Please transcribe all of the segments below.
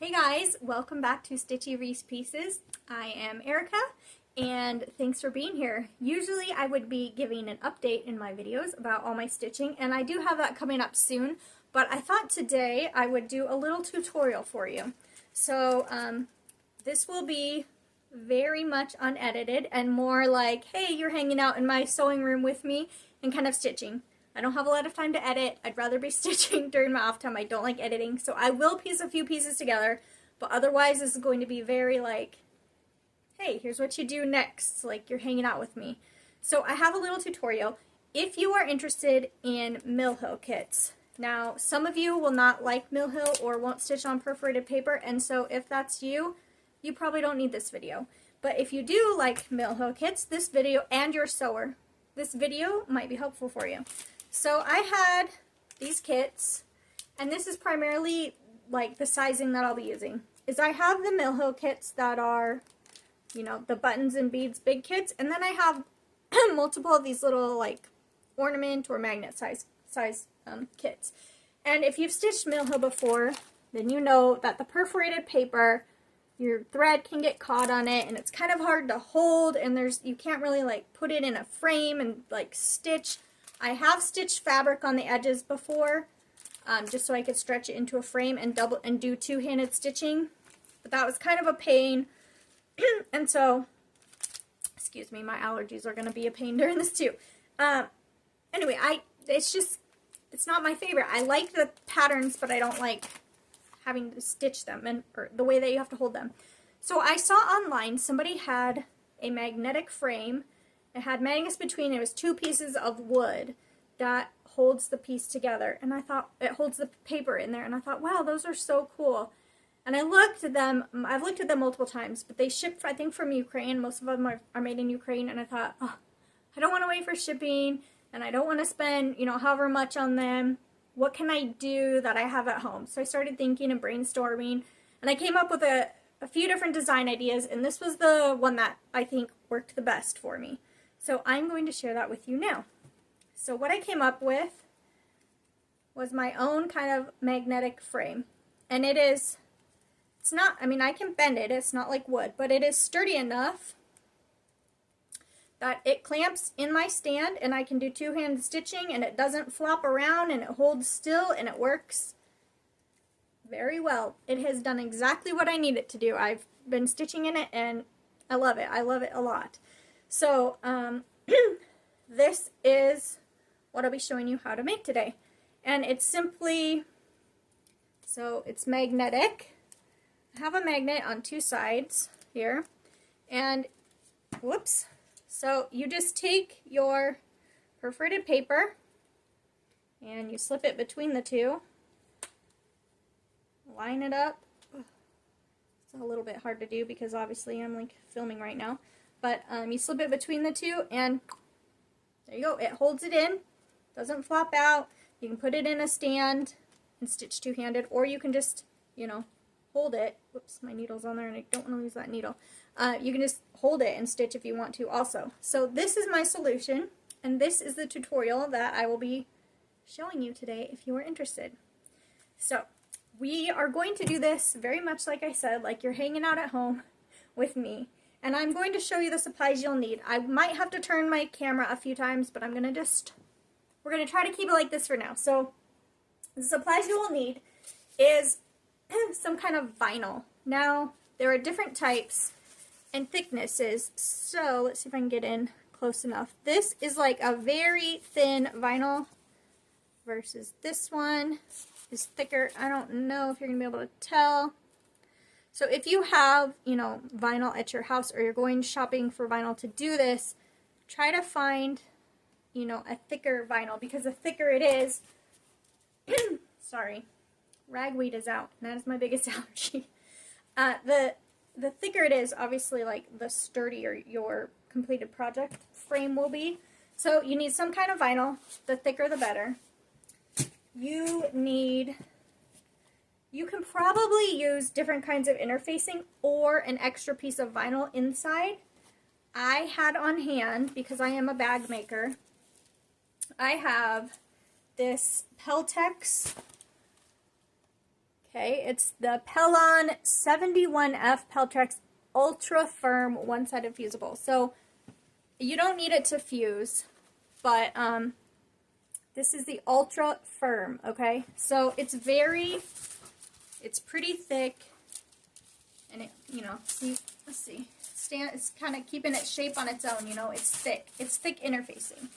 Hey guys, welcome back to Stitchy Reese Pieces. I am Erica and thanks for being here. Usually I would be giving an update in my videos about all my stitching, and I do have that coming up soon, but I thought today I would do a little tutorial for you. So this will be very much unedited and more like, hey, you're hanging out in my sewing room with me and kind of stitching. I don't have a lot of time to edit. I'd rather be stitching during my off time. I don't like editing, so I will piece a few pieces together, but otherwise this is going to be very like, hey, here's what you do next, like you're hanging out with me. So I have a little tutorial. If you are interested in mill hill kits, now some of you will not like mill hill or won't stitch on perforated paper, and so if that's you, you probably don't need this video. But if you do like mill hill kits, this video, and you're a sewer, this video might be helpful for you. So I had these kits, and this is primarily like the sizing that I'll be using. Is I have the mill hill kits that are, you know, the buttons and beads big kits, and then I have multiple of these little like ornament or magnet size kits. And if you've stitched mill hill before, then you know that the perforated paper, your thread can get caught on it, and it's kind of hard to hold, and you can't really like put it in a frame and like stitch. I have stitched fabric on the edges before, just so I could stretch it into a frame and do two-handed stitching, but that was kind of a pain. And so, excuse me, my allergies are going to be a pain during this too. Anyway, it's not my favorite. I like the patterns, but I don't like having to stitch them or the way that you have to hold them. So I saw online somebody had a magnetic frame. It had magnets between. It was two pieces of wood that holds the piece together, and I thought it holds the paper in there, and I thought, wow, those are so cool. And I looked at them. I've looked at them multiple times, but they ship, I think, from Ukraine. Most of them are made in Ukraine, and I thought, oh, I don't want to wait for shipping, and I don't want to spend, you know, however much on them. What can I do that I have at home? So I started thinking and brainstorming, and I came up with a few different design ideas, and this was the one that I think worked the best for me. So I'm going to share that with you now. So what I came up with was my own kind of magnetic frame. And it's not, I mean, I can bend it, it's not like wood, but it is sturdy enough that it clamps in my stand, and I can do two-handed stitching, and it doesn't flop around, and it holds still, and it works very well. It has done exactly what I need it to do. I've been stitching in it, and I love it. I love it a lot. So, this is what I'll be showing you how to make today. And it's simply, so it's magnetic. I have a magnet on two sides here. And, whoops. So you just take your perforated paper and you slip it between the two. Line it up. It's a little bit hard to do because obviously I'm like filming right now. But you slip it between the two, and there you go. It holds it in, doesn't flop out. You can put it in a stand and stitch two-handed, or you can just, you know, hold it. Whoops, my needle's on there, and I don't want to lose that needle. You can just hold it and stitch if you want to also. So this is my solution, and this is the tutorial that I will be showing you today if you are interested. So we are going to do this very much like I said, like you're hanging out at home with me. And I'm going to show you the supplies you'll need. I might have to turn my camera a few times, but we're going to try to keep it like this for now. So the supplies you will need is some kind of vinyl. Now, there are different types and thicknesses, so let's see if I can get in close enough. This is like a very thin vinyl versus this one is thicker. I don't know if you're going to be able to tell. So if you have, you know, vinyl at your house, or you're going shopping for vinyl to do this, try to find, you know, a thicker vinyl, because the thicker it is, sorry, ragweed is out, and that is my biggest allergy. The thicker it is, obviously, like the sturdier your completed project frame will be. So you need some kind of vinyl. The thicker the better. You can probably use different kinds of interfacing or an extra piece of vinyl inside. I had on hand, because I am a bag maker, I have this Peltex Okay, it's the Pellon 71F Peltrex Ultra Firm One-Sided Fusible. So you don't need it to fuse, but this is the Ultra Firm, okay? So it's pretty thick, and it, you know, see, let's see, it's kind of keeping its shape on its own, you know, it's thick interfacing.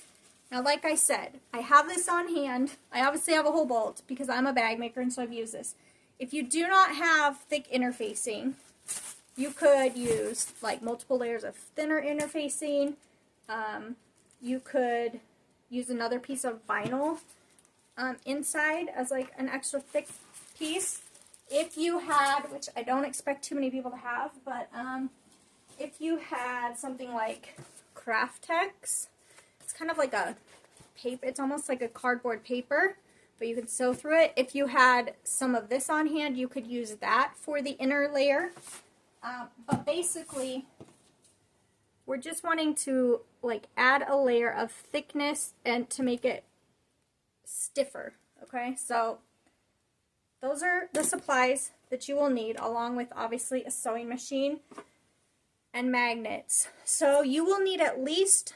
Now, like I said, I have this on hand. I obviously have a hole bolt because I'm a bag maker, and so I've used this. If you do not have thick interfacing, you could use like multiple layers of thinner interfacing. You could use another piece of vinyl inside as like an extra thick piece. If you had, which I don't expect too many people to have, but if you had something like Craftex, it's kind of like a paper, it's almost like a cardboard paper, but you could sew through it. If you had some of this on hand, you could use that for the inner layer. But basically, we're just wanting to like add a layer of thickness and to make it stiffer, okay? So those are the supplies that you will need, along with obviously a sewing machine and magnets. So you will need at least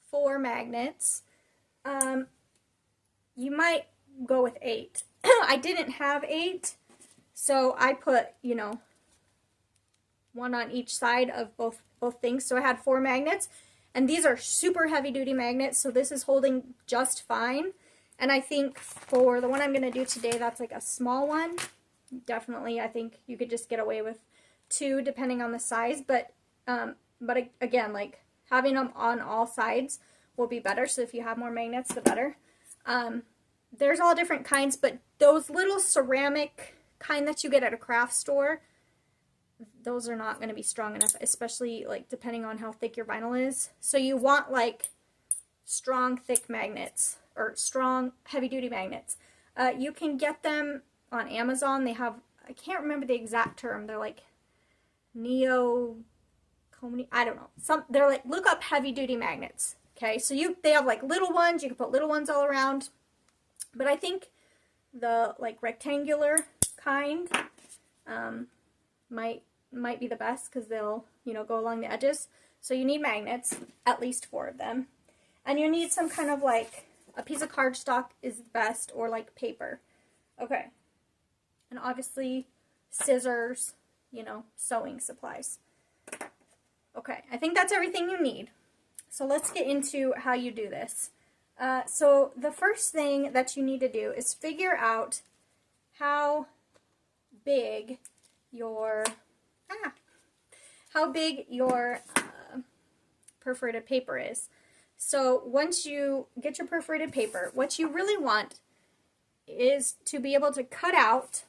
4 magnets. You might go with 8. I didn't have 8, so I put, you know, 1 on each side of both things. So I had 4 magnets, and these are super heavy duty magnets, so this is holding just fine. And I think for the one I'm going to do today, that's like a small one. Definitely, I think you could just get away with 2 depending on the size, but again, like having them on all sides will be better. So if you have more magnets, the better. There's all different kinds, but those little ceramic kind that you get at a craft store, those are not going to be strong enough, especially like depending on how thick your vinyl is. So you want like strong, thick magnets, or strong, heavy-duty magnets. You can get them on Amazon. They have, I can't remember the exact term. They're like I don't know. They're like, look up heavy-duty magnets. Okay, so they have like little ones. You can put little ones all around. But I think the like rectangular kind might be the best because they'll, you know, go along the edges. So you need magnets, at least 4 of them. And you need some kind of like, a piece of cardstock is best, or like paper. Okay. And obviously scissors, you know, sewing supplies. Okay, I think that's everything you need. So let's get into how you do this. So the first thing that you need to do is figure out how big your perforated paper is. So once you get your perforated paper, what you really want is to be able to cut out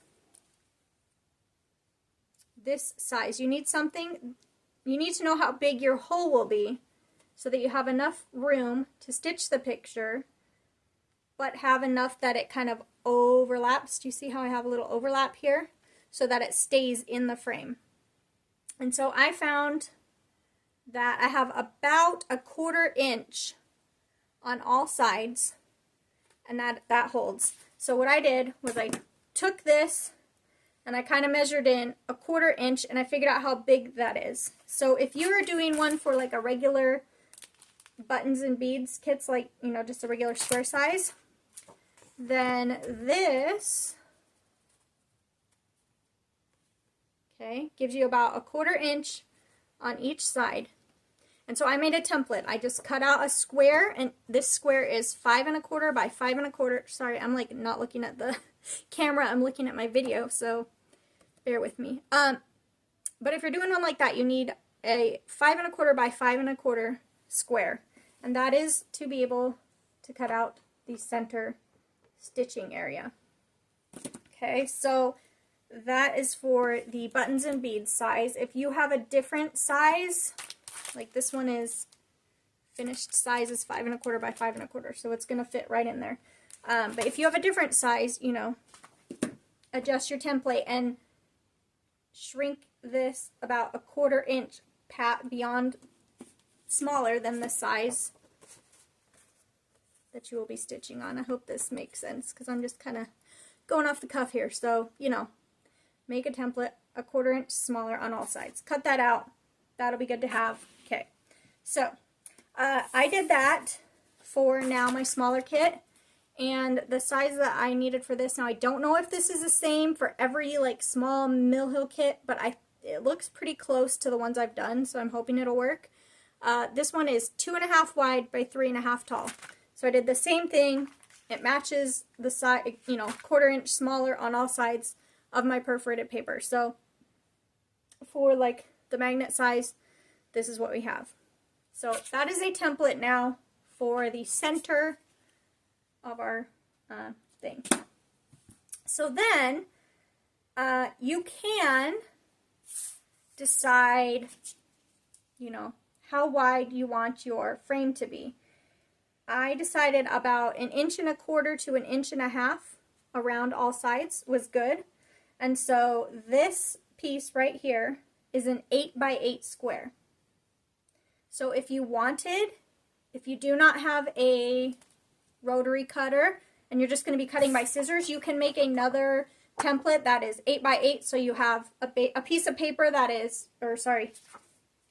this size. You need to know how big your hole will be so that you have enough room to stitch the picture, but have enough that it kind of overlaps. Do you see how I have a little overlap here? So that it stays in the frame. And so I found that I have about 1/4 inch on all sides, and that holds. So what I did was I took this and I kind of measured in 1/4 inch, and I figured out how big that is. So if you were doing one for like a regular buttons and beads kits, like, you know, just a regular square size, then this, okay, gives you about 1/4 inch on each side. And so I made a template. I just cut out a square, and this square is 5 1/4 by 5 1/4. Sorry, I'm like not looking at the camera, I'm looking at my video, so bear with me. But if you're doing one like that, you need a 5 1/4 by 5 1/4 square, and that is to be able to cut out the center stitching area. Okay, so that is for the buttons and beads size. If you have a different size, like this one is finished size is 5 1/4 by 5 1/4, so it's going to fit right in there. But if you have a different size, you know, adjust your template and shrink this about 1/4 inch beyond, smaller than the size that you will be stitching on. I hope this makes sense because I'm just kind of going off the cuff here, so, you know, make a template 1/4 inch smaller on all sides. Cut that out. That'll be good to have. Okay, so I did that for now my smaller kit, and the size that I needed for this, now I don't know if this is the same for every like small Mill Hill kit, but it looks pretty close to the ones I've done, so I'm hoping it'll work. This one is 2.5 wide by 3.5 tall. So I did the same thing. It matches the side, you know, 1/4 inch smaller on all sides of my perforated paper. So for like the magnet size, this is what we have. So that is a template now for the center of our thing. So then you can decide, you know, how wide you want your frame to be. I decided about 1.25 inches to 1.5 inches around all sides was good. And so this piece right here is an 8 by 8 square. So if you do not have a rotary cutter and you're just going to be cutting by scissors, you can make another template that is 8 by 8. So you have a piece of paper that is,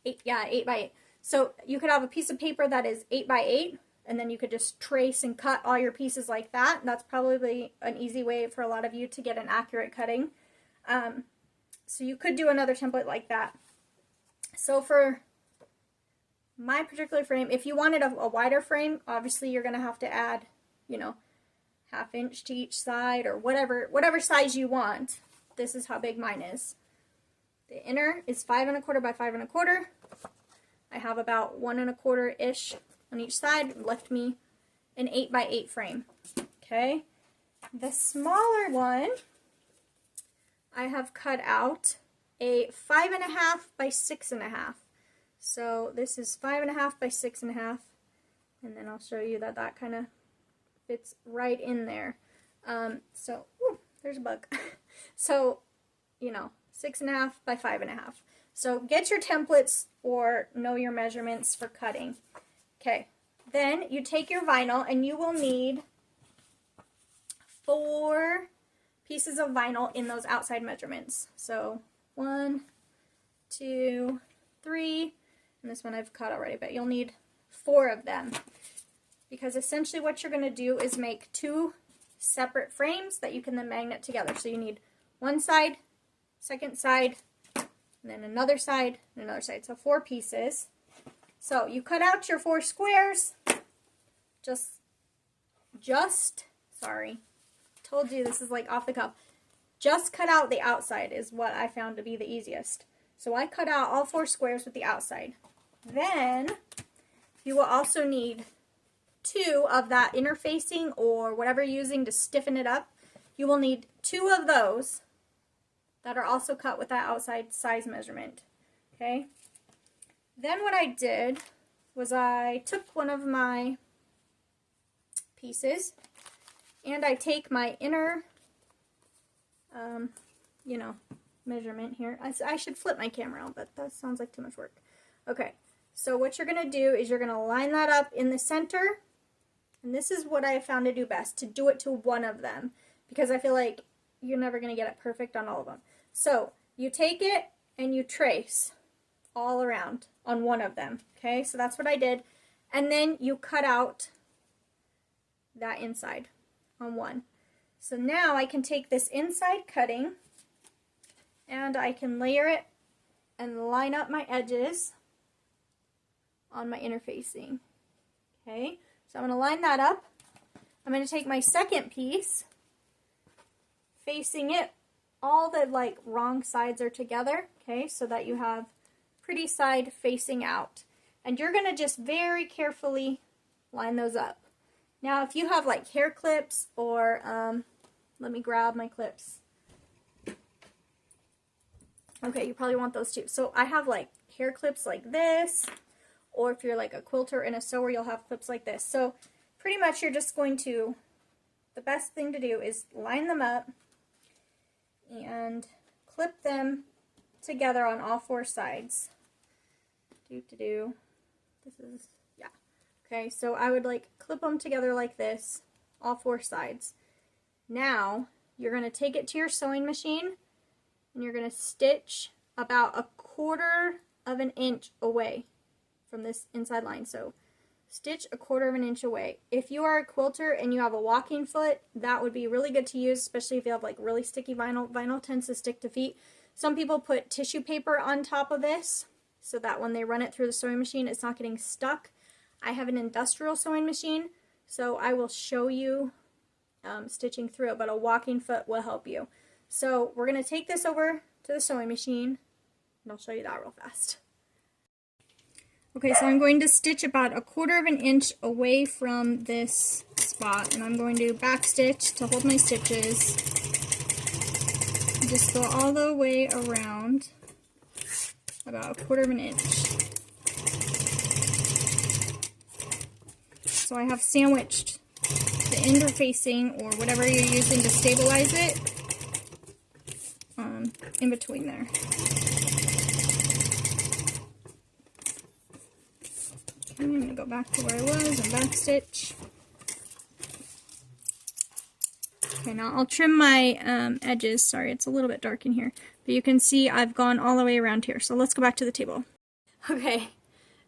8 by 8. So you could have a piece of paper that is 8 by 8, and then you could just trace and cut all your pieces like that. That's probably an easy way for a lot of you to get an accurate cutting. So you could do another template like that. So for my particular frame, if you wanted a wider frame, obviously you're going to have to add, you know, 1/2 inch to each side or whatever size you want. This is how big mine is. The inner is 5.25 by 5.25. I have about 1.25-ish on each side. Left me an 8 by 8 frame. Okay. The smaller one, I have cut out a 5.5 by 6.5. So this is 5.5 by 6.5, and then I'll show you that kind of fits right in there. So there's a bug. So, you know, 6.5 by 5.5. So get your templates or know your measurements for cutting. Okay, then you take your vinyl and you will need 4 pieces of vinyl in those outside measurements. So 1, 2, 3, and this one I've cut already, but you'll need 4 of them. Because essentially what you're going to do is make 2 separate frames that you can then magnet together. So you need one side, second side, and then another side, and another side. So 4 pieces. So you cut out your 4 squares. Sorry, told you this is like off the cuff. Just cut out the outside is what I found to be the easiest. So I cut out all 4 squares with the outside. Then you will also need 2 of that interfacing or whatever you're using to stiffen it up. You will need 2 of those that are also cut with that outside size measurement. Okay. Then what I did was I took one of my pieces and I take my inner, you know, measurement here. I should flip my camera out, but that sounds like too much work. Okay. So what you're going to do is you're going to line that up in the center. And this is what I have found to do best, to do it to one of them, because I feel like you're never going to get it perfect on all of them. So you take it and you trace all around on one of them. Okay, so that's what I did. And then you cut out that inside on one. So now I can take this inside cutting and I can layer it and line up my edges on my interfacing. Okay. So I'm going to line that up. I'm going to take my second piece, facing it, all the like wrong sides are together, okay, so that you have pretty side facing out. And you're going to just very carefully line those up. Now if you have like hair clips or, let me grab my clips. Okay, you probably want those too. So I have like hair clips like this. Or if you're like a quilter and a sewer, you'll have clips like this. So pretty much you're just going to, the best thing to do is line them up and clip them together on all 4 sides. This is, yeah. Okay, so I would like clip them together like this, all 4 sides. Now you're going to take it to your sewing machine and you're going to stitch about 1/4 of an inch away from this inside line. So stitch 1/4 of an inch away. If you are a quilter and you have a walking foot, that would be really good to use, especially if you have like really sticky vinyl. Vinyl tends to stick to feet. Some people put tissue paper on top of this so that when they run it through the sewing machine, it's not getting stuck. I have an industrial sewing machine, so I will show you stitching through it, but a walking foot will help you. So we're going to take this over to the sewing machine, and I'll show you that real fast. Okay, so I'm going to stitch about 1/4 of an inch away from this spot, and I'm going to back stitch to hold my stitches. Just go all the way around about 1/4 of an inch. So I have sandwiched the interfacing or whatever you're using to stabilize it in between there. Okay, I'm going to go back to where I was and back stitch. Okay, now I'll trim my edges. Sorry, it's a little bit dark in here. But you can see I've gone all the way around here. So let's go back to the table. Okay,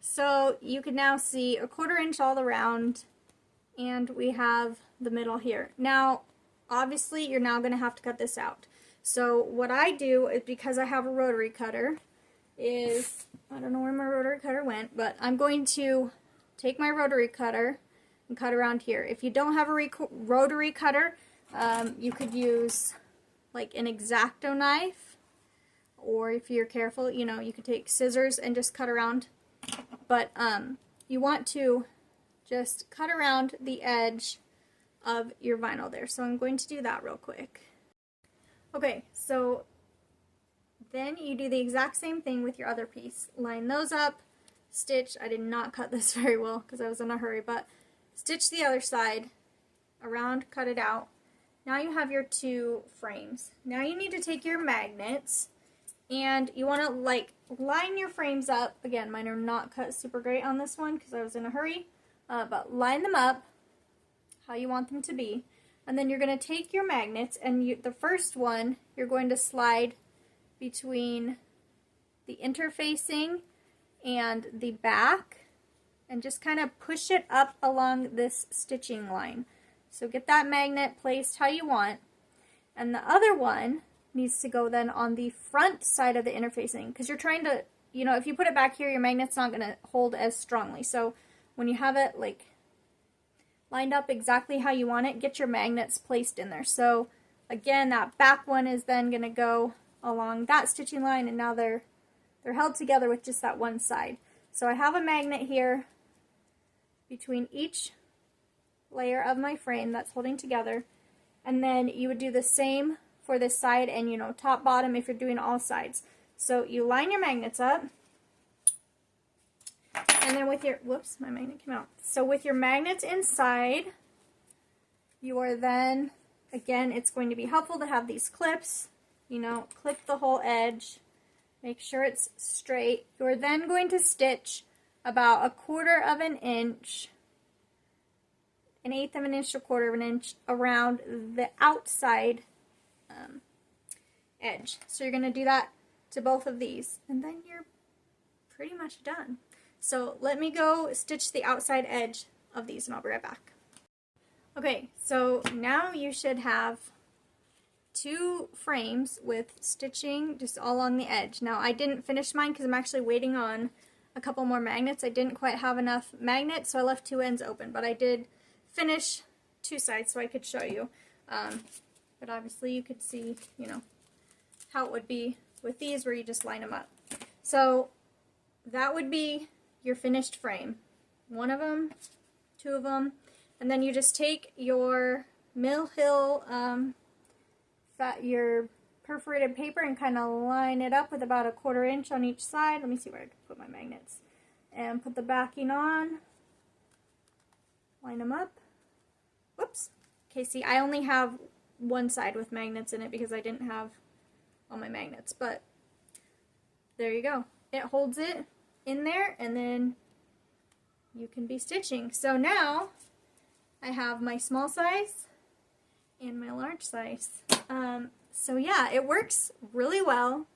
so you can now see 1/4 inch all around, and we have the middle here. Now, obviously, you're now going to have to cut this out. So what I do is, because I have a rotary cutter, is, I don't know where my rotary cutter went, but I'm going to take my rotary cutter and cut around here. If you don't have a rotary cutter, you could use like an X-Acto knife, or if you're careful, you know, you could take scissors and just cut around. But you want to just cut around the edge of your vinyl there. So I'm going to do that real quick. Okay, so then you do the exact same thing with your other piece. Line those up, stitch. I did not cut this very well because I was in a hurry, but stitch the other side around, cut it out. Now you have your 2 frames. Now you need to take your magnets and you want to like line your frames up. Again, mine are not cut super great on this one because I was in a hurry, but line them up how you want them to be. And then you're going to take your magnets and the first one you're going to slide between the interfacing and the back and just kind of push it up along this stitching line. So get that magnet placed how you want. And the other one needs to go then on the front side of the interfacing, because you're trying to, you know, if you put it back here, your magnet's not going to hold as strongly. So when you have it like lined up exactly how you want it, get your magnets placed in there. So again, that back one is then going to go along that stitching line, and now they're held together with just that one side. So I have a magnet here between each layer of my frame that's holding together, and then you would do the same for this side and, you know, top, bottom if you're doing all sides. So you line your magnets up, and then with your, whoops, my magnet came out. So with your magnets inside, you are then, again, it's going to be helpful to have these clips, you know, clip the whole edge, make sure it's straight. You're then going to stitch about 1/4 of an inch, 1/8 of an inch to 1/4 of an inch around the outside edge. So you're going to do that to both of these, and then you're pretty much done. So let me go stitch the outside edge of these, and I'll be right back. Okay, so now you should have 2 frames with stitching just all along the edge. Now I didn't finish mine because I'm actually waiting on a couple more magnets. I didn't quite have enough magnets, so I left 2 ends open, but I did finish 2 sides so I could show you. But obviously you could see, you know, how it would be with these where you just line them up. So that would be your finished frame. 1 of them, 2 of them, and then you just take your Mill Hill, your perforated paper and kind of line it up with about 1/4 inch on each side. Let me see where I can put my magnets. And put the backing on. Line them up. Whoops. Okay, see, I only have one side with magnets in it because I didn't have all my magnets, but there you go. It holds it in there, and then you can be stitching. So now I have my small size and my large size. So yeah, it works really well.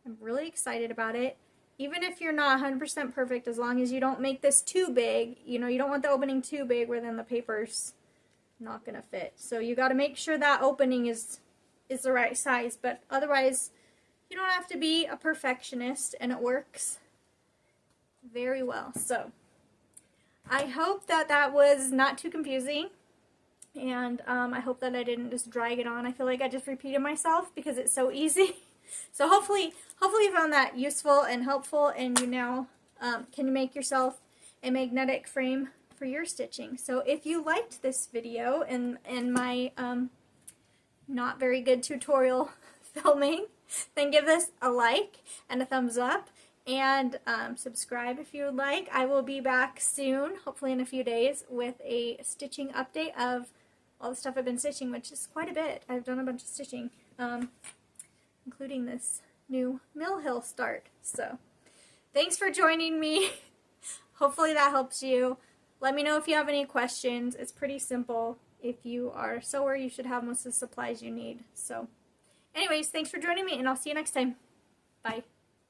I'm really excited about it. Even if you're not 100% perfect, as long as you don't make this too big, you know, you don't want the opening too big where then the paper's not gonna fit. So you got to make sure that opening is the right size, but otherwise you don't have to be a perfectionist, and it works very well. So I hope that that was not too confusing, and I hope that I didn't just drag it on. I feel like I just repeated myself because it's so easy. So hopefully you found that useful and helpful, and you now can make yourself a magnetic frame for your stitching. So if you liked this video and my not very good tutorial filming, then give this a like and a thumbs up, and subscribe if you would like. I will be back soon, hopefully in a few days, with a stitching update of all the stuff I've been stitching, which is quite a bit. I've done a bunch of stitching, including this new Mill Hill start. So thanks for joining me. Hopefully that helps you. Let me know if you have any questions. It's pretty simple. If you are a sewer, you should have most of the supplies you need. So anyways, thanks for joining me, and I'll see you next time. Bye.